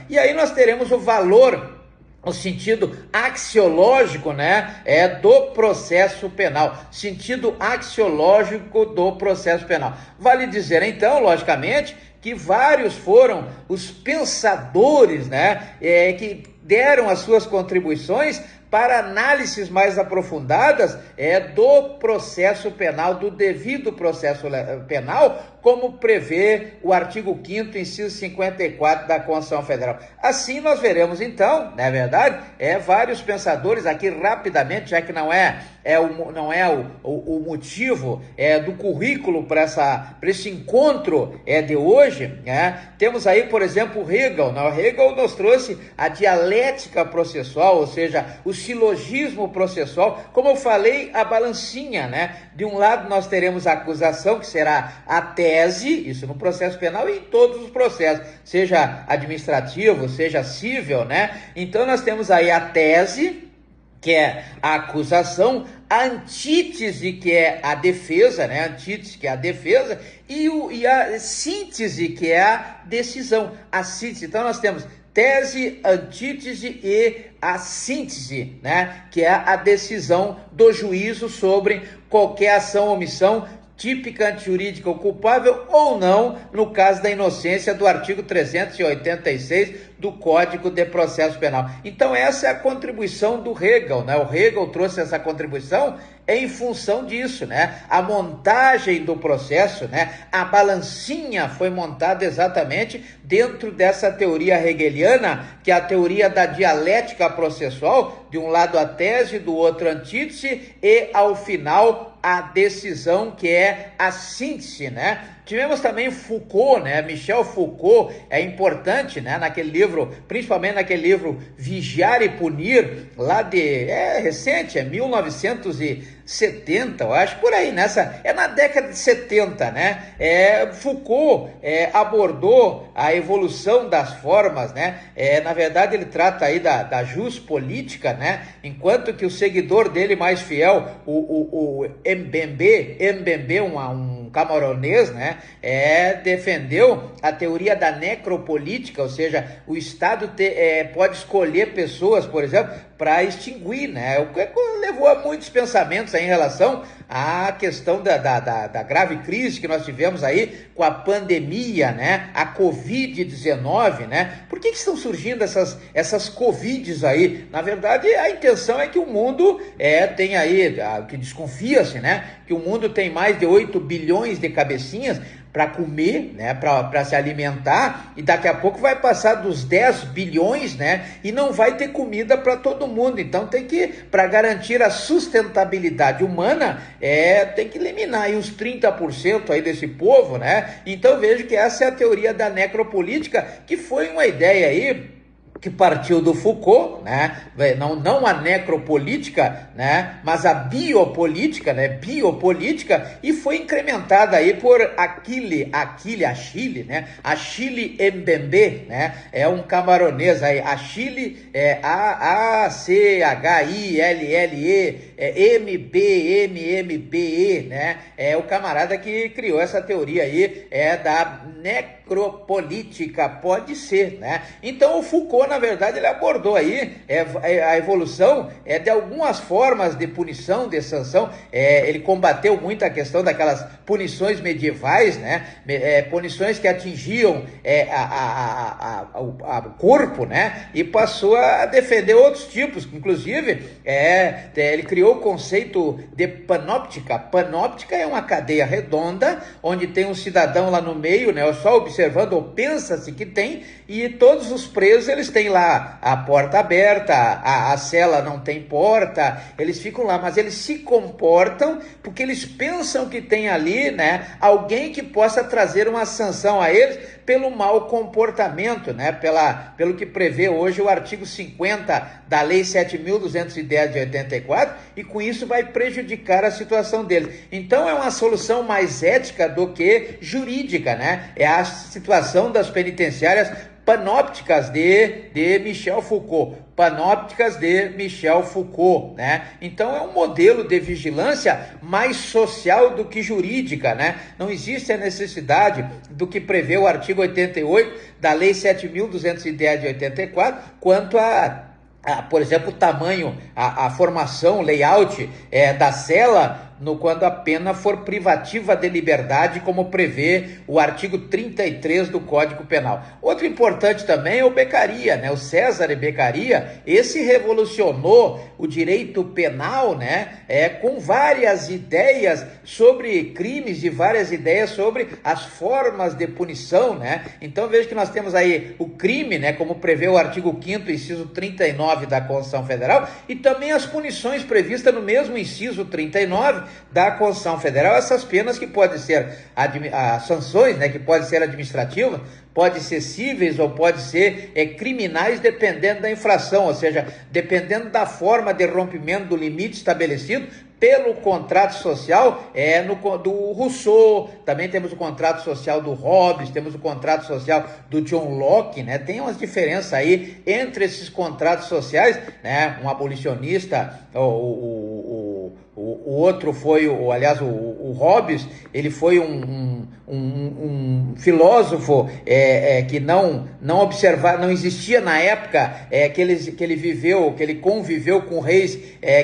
E aí nós teremos o valor no sentido axiológico, né, do processo penal, sentido axiológico do processo penal. Vale dizer, então, logicamente, que vários foram os pensadores, né, que deram as suas contribuições para análises mais aprofundadas do processo penal, do devido processo penal, como prevê o artigo 5º, inciso 54 da Constituição Federal. Assim nós veremos então, não é verdade, vários pensadores aqui rapidamente, já que não é o motivo do currículo para esse encontro de hoje, né? Temos aí, por exemplo, Hegel, né? O Hegel nos trouxe a dialética processual, ou seja, o silogismo processual, como eu falei, a balancinha, né? De um lado nós teremos a acusação, que será a tese, isso no processo penal e em todos os processos, seja administrativo, seja civil, né? Então nós temos aí a tese, que é a acusação, a antítese, que é a defesa, né? A antítese, que é a defesa, e a síntese, que é a decisão. A síntese, então nós temos tese, antítese e a síntese, né? Que é a decisão do juízo sobre qualquer ação ou omissão típica, antijurídica ou culpável ou não, no caso da inocência do artigo 386 do Código de Processo Penal. Então essa é a contribuição do Hegel, né? O Hegel trouxe essa contribuição em função disso, né? A montagem do processo, né? A balancinha foi montada exatamente dentro dessa teoria hegeliana, que é a teoria da dialética processual, de um lado a tese, do outro a antítese, e ao final a decisão, que é a síntese, né? Tivemos também Foucault, né? Michel Foucault é importante, né? Naquele livro, principalmente naquele livro Vigiar e Punir, lá recente, 1970, eu acho, por aí, na década de 70, né? Foucault abordou a evolução das formas, né? Na verdade, ele trata aí da jus política, né? Enquanto que o seguidor dele mais fiel, o Mbembe, um camaronês, né, defendeu a teoria da necropolítica, ou seja, o Estado pode escolher pessoas, por exemplo, para extinguir, né, o que levou a muitos pensamentos aí em relação à questão da grave crise que nós tivemos aí com a pandemia, né, a Covid-19, né. Por que estão surgindo essas Covids aí? Na verdade, a intenção é que o mundo tem aí, que desconfia-se, né, que o mundo tem mais de 8 bilhões de cabecinhas para comer, né, para se alimentar, e daqui a pouco vai passar dos 10 bilhões, né, e não vai ter comida para todo mundo. Então tem que, para garantir a sustentabilidade humana, tem que eliminar aí uns 30% aí desse povo, né. Então vejo que essa é a teoria da necropolítica, que foi uma ideia aí que partiu do Foucault, né? Não a necropolítica, né? Mas a biopolítica, né? Biopolítica, e foi incrementada aí por Achille, né? Achille Mbembe, né? É um camaronês aí, Achille, Achille, MBMMBE, né? É o camarada que criou essa teoria aí, da necropolítica, pode ser, né? Então o Foucault, na verdade, ele abordou aí a evolução de algumas formas de punição, de sanção. Ele combateu muito a questão daquelas punições medievais, né? Punições que atingiam o corpo, né? E passou a defender outros tipos, inclusive ele criou o conceito de panóptica. Panóptica é uma cadeia redonda, onde tem um cidadão lá no meio, né? Só observando, ou pensa-se que tem, e todos os presos, eles têm lá a porta aberta, a cela não tem porta, eles ficam lá, mas eles se comportam porque eles pensam que tem ali, né, alguém que possa trazer uma sanção a eles pelo mau comportamento, né, pelo que prevê hoje o artigo 50 da Lei 7.210 de 84, e com isso vai prejudicar a situação deles. Então é uma solução mais ética do que jurídica, né? É a situação das penitenciárias Panópticas de Michel Foucault. Panópticas de Michel Foucault, né? Então é um modelo de vigilância mais social do que jurídica, né? Não existe a necessidade do que prevê o artigo 88 da Lei 7.210 de 84, quanto por exemplo, o tamanho, a formação, layout da cela, quando a pena for privativa de liberdade, como prevê o artigo 33 do Código Penal. Outro importante também é o Beccaria, né? O César Beccaria, esse revolucionou o direito penal, né? Com várias ideias sobre crimes e várias ideias sobre as formas de punição, né? Então veja que nós temos aí o crime, né? Como prevê o artigo 5º, inciso 39 da Constituição Federal, e também as punições previstas no mesmo inciso 39 da Constituição Federal, essas penas que podem ser as sanções, né, que podem ser administrativas, pode ser cíveis ou pode ser criminais, dependendo da infração, ou seja, dependendo da forma de rompimento do limite estabelecido pelo contrato social do Rousseau. Também temos o contrato social do Hobbes, temos o contrato social do John Locke, né? Tem umas diferenças aí entre esses contratos sociais, né? Um abolicionista, o outro foi, o Hobbes, ele foi um filósofo que não existia na época que ele viveu, que ele conviveu com reis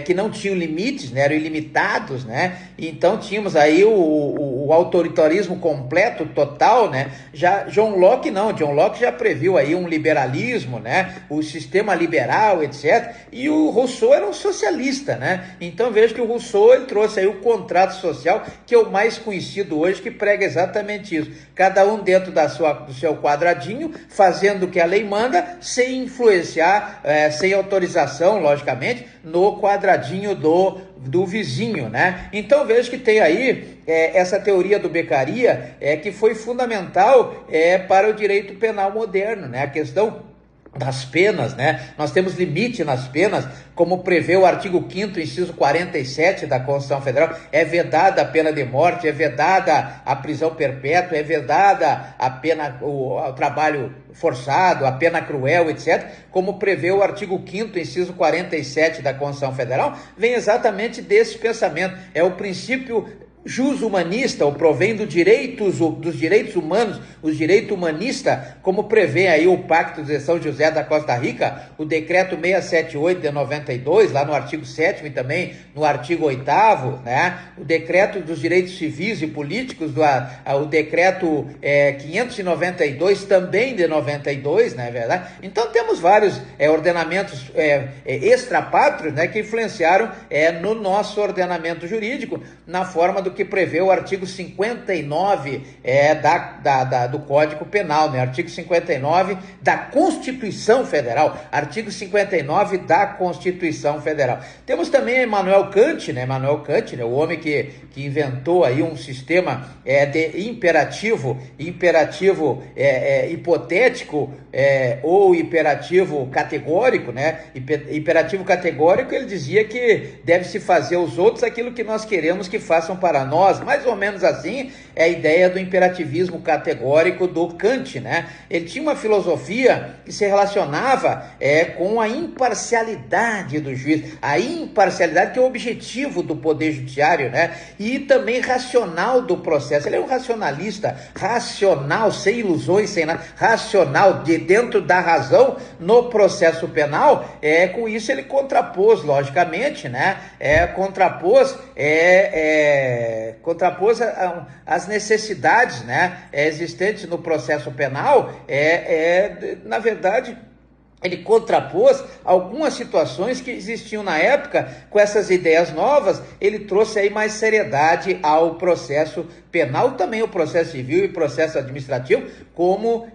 que não tinham limites, né, eram ilimitados, né? Então tínhamos aí o autoritarismo completo, total, né? Já John Locke já previu aí um liberalismo, né? O sistema liberal, etc. E o Rousseau era um socialista, né? Então veja que o Rousseau, ele trouxe aí o contrato social, que é o mais conhecido hoje, que prega exatamente isso. Cada um dentro do seu quadradinho, fazendo o que a lei manda, sem influenciar, sem autorização, logicamente, no quadradinho do vizinho, né? Então veja que tem aí essa teoria do Beccaria, que foi fundamental para o direito penal moderno, né? A questão das penas, né? Nós temos limite nas penas, como prevê o artigo 5º, inciso 47 da Constituição Federal. É vedada a pena de morte, é vedada a prisão perpétua, é vedada a pena, o trabalho forçado, a pena cruel, etc. Como prevê o artigo 5º, inciso 47 da Constituição Federal, vem exatamente desse pensamento. É o princípio jus humanista, ou provém dos direitos humanos, os direitos humanistas, como prevê aí o Pacto de São José da Costa Rica, o decreto 678 de 92, lá no artigo 7º e também no artigo 8º, né? O decreto dos direitos civis e políticos, o decreto 592, também de 92, não é verdade? Então temos vários ordenamentos extrapátrios, né, que influenciaram no nosso ordenamento jurídico, na forma do que prevê o artigo 59 do Código Penal, né? Artigo 59 da Constituição Federal, artigo 59 da Constituição Federal. Temos também Immanuel Kant, né? O homem que inventou aí um sistema de imperativo hipotético, ou imperativo categórico, né? Imperativo categórico, ele dizia que deve-se fazer aos outros aquilo que nós queremos que façam para nós, mais ou menos assim é a ideia do imperativismo categórico do Kant, né? Ele tinha uma filosofia que se relacionava com a imparcialidade do juiz, a imparcialidade que é o objetivo do poder judiciário, né? E também racional do processo. Ele é um racionalista, racional, sem ilusões, sem nada, racional, de dentro da razão no processo penal. Com isso ele contrapôs, logicamente, né? Contrapôs as necessidades, né, existentes no processo penal, na verdade, ele contrapôs algumas situações que existiam na época. Com essas ideias novas, ele trouxe aí mais seriedade ao processo penal, também o processo civil e processo administrativo, como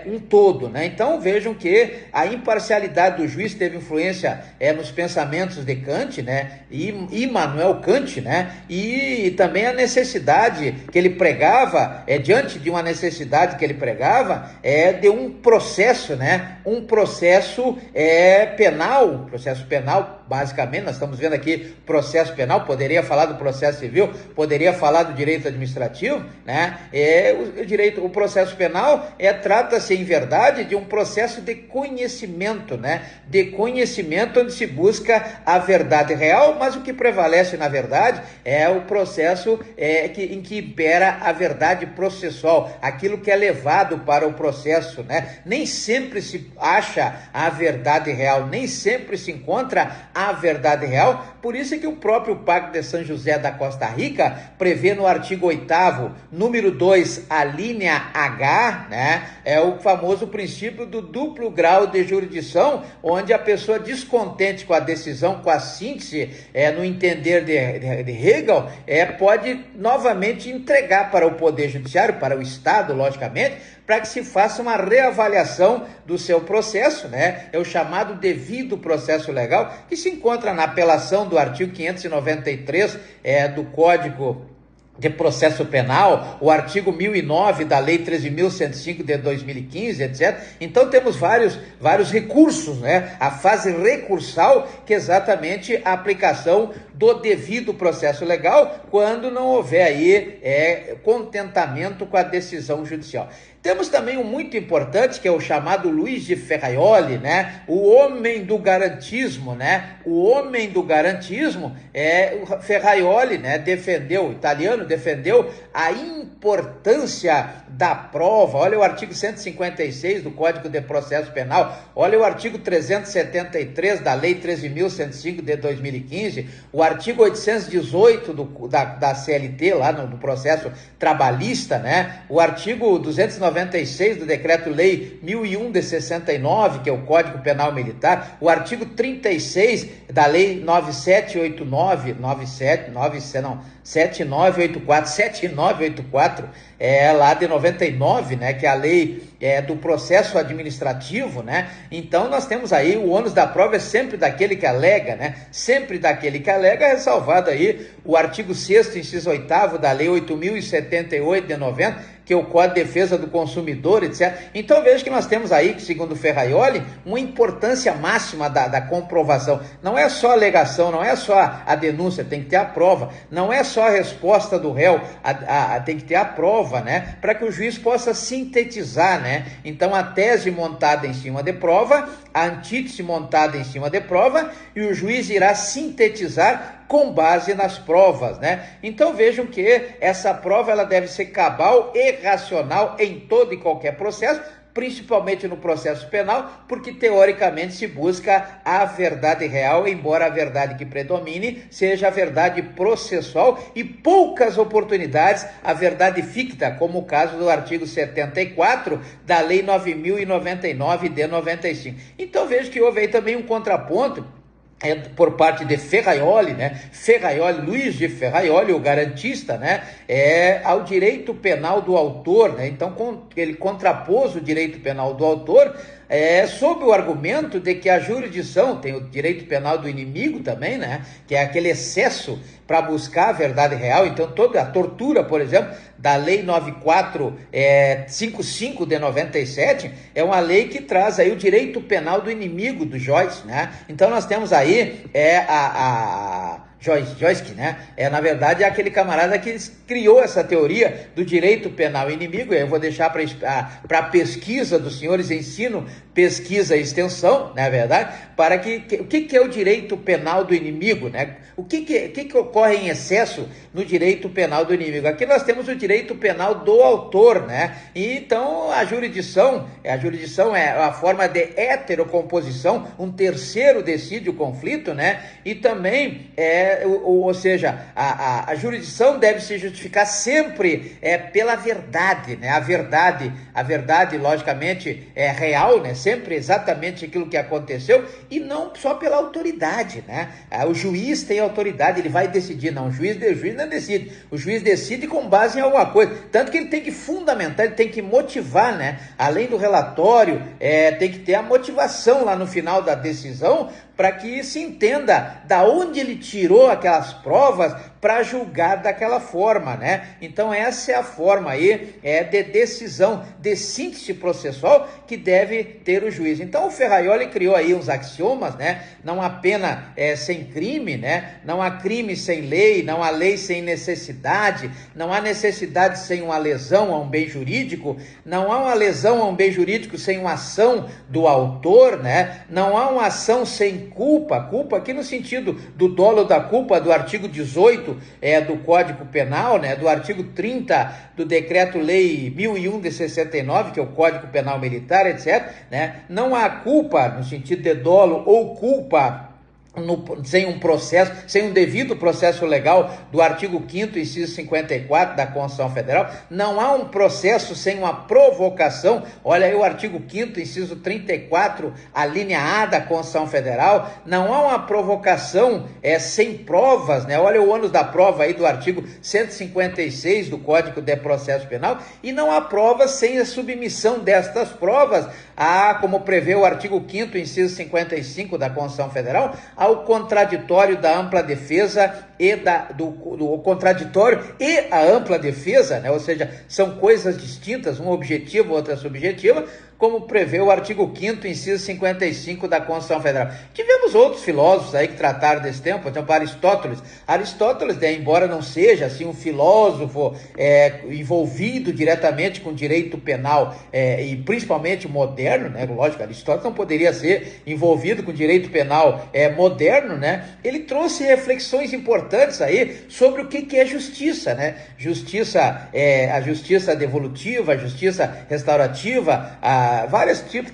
um todo, né? Então vejam que a imparcialidade do juiz teve influência nos pensamentos de Kant, né? E Immanuel Kant, né? E também a necessidade que ele pregava, diante de uma necessidade que ele pregava, de um processo, né? Um processo penal basicamente, nós estamos vendo aqui processo penal, poderia falar do processo civil, poderia falar do direito administrativo, né? O processo penal trata-se, em verdade, de um processo de conhecimento, né? De conhecimento onde se busca a verdade real, mas o que prevalece, na verdade, é o processo em que impera a verdade processual, aquilo que é levado para o processo, né? Nem sempre se acha a verdade real, nem sempre se encontra a verdade real. Por isso é que o próprio Pacto de São José da Costa Rica prevê no artigo 8º, número 2, a linha H, né? É o famoso princípio do duplo grau de jurisdição, onde a pessoa descontente com a decisão, com a síntese, no entender de Hegel, pode novamente entregar para o Poder Judiciário, para o Estado, logicamente, para que se faça uma reavaliação do seu processo, né? É o chamado devido processo legal, que se encontra na apelação do artigo 593 do Código de Processo Penal, o artigo 1009 da Lei 13.105 de 2015, etc. Então temos vários recursos, né? A fase recursal, que é exatamente a aplicação do devido processo legal, quando não houver aí contentamento com a decisão judicial. Temos também um muito importante, que é o chamado Luiz de Ferraioli, né? O homem do garantismo, né? O homem do garantismo, o Ferraioli, né? O italiano defendeu a importância da prova. Olha o artigo 156 do Código de Processo Penal, olha o artigo 373 da Lei 13.105 de 2015, o artigo 818 da CLT, lá no processo trabalhista, né? O artigo 296 do Decreto-Lei 1001 de 69, que é o Código Penal Militar, o artigo 36 da Lei 7984, lá de 99, né, que é a lei do processo administrativo, né? Então nós temos aí o ônus da prova sempre daquele que alega, né? Sempre daquele que alega, ressalvado aí o artigo 6º, inciso 8º da Lei 8.078 de 90, que é o Código de Defesa do Consumidor, etc. Então veja que nós temos aí, segundo Ferraioli, uma importância máxima da comprovação. Não é só a alegação, não é só a denúncia, tem que ter a prova. Não é só a resposta do réu, tem que ter a prova, né? Para que o juiz possa sintetizar, né? Então a tese montada em cima de prova, a antítese montada em cima de prova, e o juiz irá sintetizar com base nas provas, né? Então vejam que essa prova ela deve ser cabal e racional em todo e qualquer processo, principalmente no processo penal, porque teoricamente se busca a verdade real, embora a verdade que predomine seja a verdade processual e poucas oportunidades a verdade ficta, como o caso do artigo 74 da Lei 9.099 de 95. Então vejo que houve aí também um contraponto por parte de Ferraioli, né? Luiz de Ferraioli, o garantista, né? Ao direito penal do autor, né? Então ele contrapôs o direito penal do autor sob o argumento de que a jurisdição tem o direito penal do inimigo também, né? Que é aquele excesso para buscar a verdade real. Então toda a tortura, por exemplo, da Lei 9455 de 97, é uma lei que traz aí o direito penal do inimigo do Joyce, né? Então nós temos aí Joyce, né? Na verdade, é aquele camarada que criou essa teoria do direito penal inimigo. Eu vou deixar para pesquisa dos senhores ensino, pesquisa e extensão, não é verdade? Para o que é o direito penal do inimigo, né? O que ocorre em excesso no direito penal do inimigo? Aqui nós temos o direito penal do autor, né? E então a jurisdição é a forma de heterocomposição, um terceiro decide o conflito, né? E também ou seja, a jurisdição deve se justificar sempre pela verdade, né? A verdade, logicamente, é real, né? Sempre exatamente aquilo que aconteceu, e não só pela autoridade, né? O juiz tem autoridade, ele vai decidir, não, o juiz não decide, o juiz decide com base em alguma coisa, tanto que ele tem que fundamentar, ele tem que motivar, né? Além do relatório, tem que ter a motivação lá no final da decisão, para que se entenda da onde ele tirou aquelas provas para julgar daquela forma, né? Então essa é a forma aí de decisão, de síntese processual que deve ter o juiz. Então o Ferraioli criou aí uns axiomas, né? Não há pena sem crime, né? Não há crime sem lei, não há lei sem necessidade, não há necessidade sem uma lesão a um bem jurídico, não há uma lesão a um bem jurídico sem uma ação do autor, né? Não há uma ação sem culpa, culpa aqui no sentido do dolo da culpa do artigo 18 do Código Penal, né? Do artigo 30 do Decreto-Lei 1001 de 69, que é o Código Penal Militar, etc., né? Não há culpa no sentido de dolo ou culpa sem um processo, sem um devido processo legal do artigo 5º, inciso 54 da Constituição Federal. Não há um processo sem uma provocação. Olha aí o artigo 5º, inciso 34, a linha A da Constituição Federal. Não há uma provocação sem provas, né? Olha o ônus da prova aí do artigo 156 do Código de Processo Penal. E não há provas sem a submissão destas provas como prevê o artigo 5º, inciso 55 da Constituição Federal, ao contraditório da ampla defesa do contraditório e a ampla defesa, né? Ou seja, são coisas distintas, uma objetiva, outra subjetiva, como prevê o artigo 5º, inciso 55 da Constituição Federal. Tivemos outros filósofos aí que trataram desse tema, por exemplo, Aristóteles. Aristóteles, embora não seja assim um filósofo envolvido diretamente com direito penal e principalmente moderno, né? Lógico, Aristóteles não poderia ser envolvido com direito penal moderno, né? Ele trouxe reflexões importantes aí sobre o que é justiça, né? Justiça, a justiça devolutiva, a justiça restaurativa,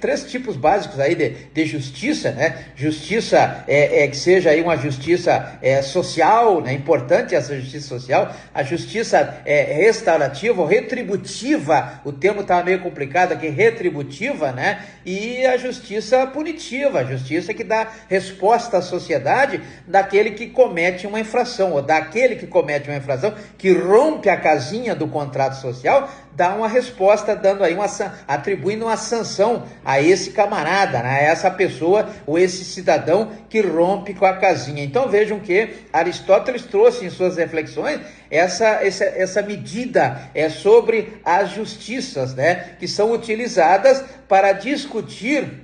três tipos básicos aí de justiça, né? Justiça que seja aí uma justiça social, né? Importante essa justiça social, a justiça restaurativa ou retributiva, o termo estava meio complicado aqui, retributiva, né? E a justiça punitiva, a justiça que dá resposta à sociedade daquele que comete uma infração, ou daquele que comete uma infração, que rompe a casinha do contrato social, dá uma resposta dando aí atribuindo uma sanção a esse camarada, né? A essa pessoa ou esse cidadão que rompe com a casinha. Então vejam que Aristóteles trouxe em suas reflexões essa medida sobre as justiças, né? Que são utilizadas para discutir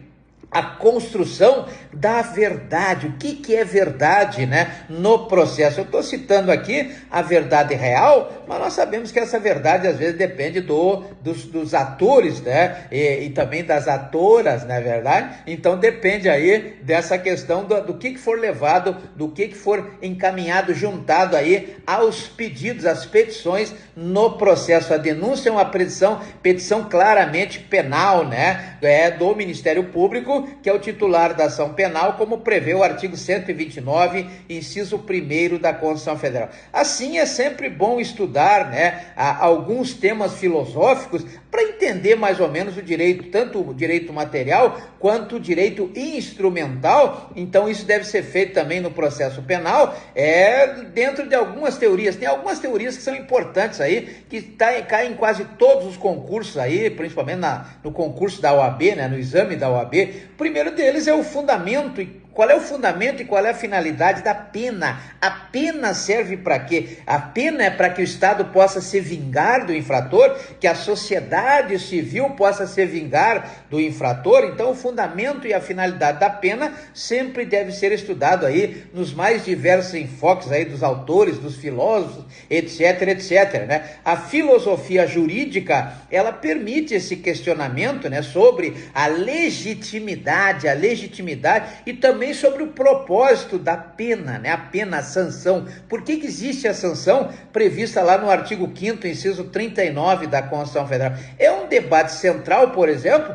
a construção da verdade. O que é verdade, né, no processo? Eu estou citando aqui a verdade real, mas nós sabemos que essa verdade às vezes depende dos atores, né, e também das atoras, não é verdade? Então depende aí dessa questão do que for levado, do que for encaminhado, juntado aí aos pedidos, às petições no processo. A denúncia é uma petição claramente penal, né, do Ministério Público, que é o titular da ação penal, como prevê o artigo 129, inciso 1º da Constituição Federal. Assim, é sempre bom estudar, né, alguns temas filosóficos para entender mais ou menos o direito, tanto o direito material quanto o direito instrumental. Então isso deve ser feito também no processo penal, dentro de algumas teorias. Tem algumas teorias que são importantes aí, que caem em quase todos os concursos aí, principalmente no concurso da OAB, né, no exame da OAB. O primeiro deles é o fundamento. Qual é o fundamento e qual é a finalidade da pena? A pena serve para quê? A pena é para que o Estado possa se vingar do infrator, que a sociedade civil possa se vingar do infrator. Então, o fundamento e a finalidade da pena sempre deve ser estudado aí nos mais diversos enfoques aí dos autores, dos filósofos, etc, etc, né? A filosofia jurídica, ela permite esse questionamento, né, sobre a legitimidade e também sobre o propósito da pena, né? A pena, a sanção. Por que existe a sanção prevista lá no artigo 5º, inciso 39 da Constituição Federal? É um debate central, por exemplo,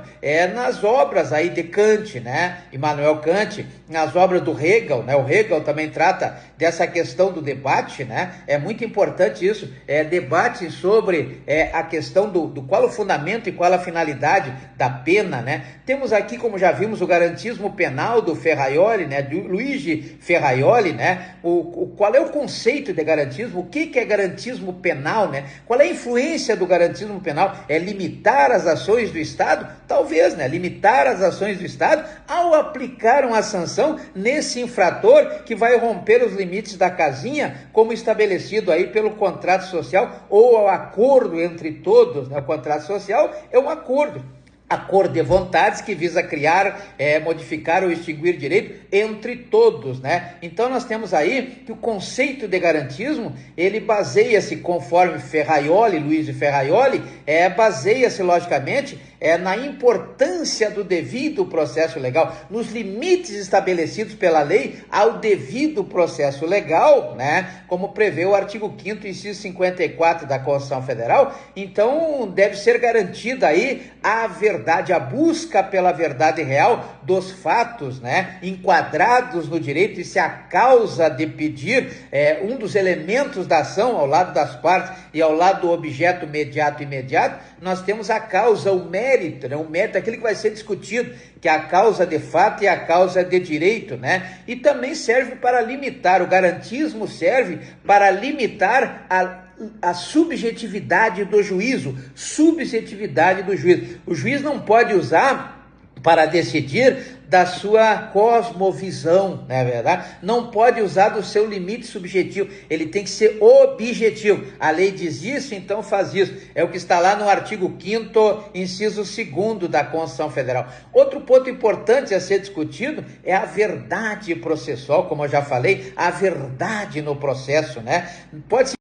nas obras aí de Kant, né? Immanuel Kant, nas obras do Hegel, né? O Hegel também trata dessa questão do debate, né? É muito importante isso, debate sobre a questão do qual o fundamento e qual a finalidade da pena, né? Temos aqui, como já vimos, o garantismo penal do Ferraioli, né? Do Luigi Ferraioli, né? Qual é o conceito de garantismo? O que é garantismo penal, né? Qual é a influência do garantismo penal? É limitar as ações do Estado? Talvez, né? Limitar as ações do Estado ao aplicar uma sanção nesse infrator que vai romper os limites da casinha, como estabelecido aí pelo contrato social ou ao acordo entre todos, né? O contrato social é um acordo de vontades que visa criar, modificar ou extinguir direito entre todos, né? Então nós temos aí que o conceito de garantismo, ele baseia-se, conforme Luiz de Ferraioli, baseia-se logicamente na importância do devido processo legal, nos limites estabelecidos pela lei ao devido processo legal, né? Como prevê o artigo 5º, inciso 54 da Constituição Federal. Então deve ser garantida aí a verdade, a busca pela verdade real dos fatos, né, enquadrados no direito, e se a causa de pedir um dos elementos da ação ao lado das partes e ao lado do objeto mediato e imediato, nós temos a causa, o mérito, né, o mérito é aquilo que vai ser discutido, que é a causa de fato e a causa de direito, né, e também serve para limitar, o garantismo serve para limitar a subjetividade do juízo, O juiz não pode usar para decidir da sua cosmovisão, não é verdade? Não pode usar do seu limite subjetivo, ele tem que ser objetivo. A lei diz isso, então faz isso. É o que está lá no artigo 5º, inciso 2º da Constituição Federal. Outro ponto importante a ser discutido é a verdade processual, como eu já falei, a verdade no processo, né? Pode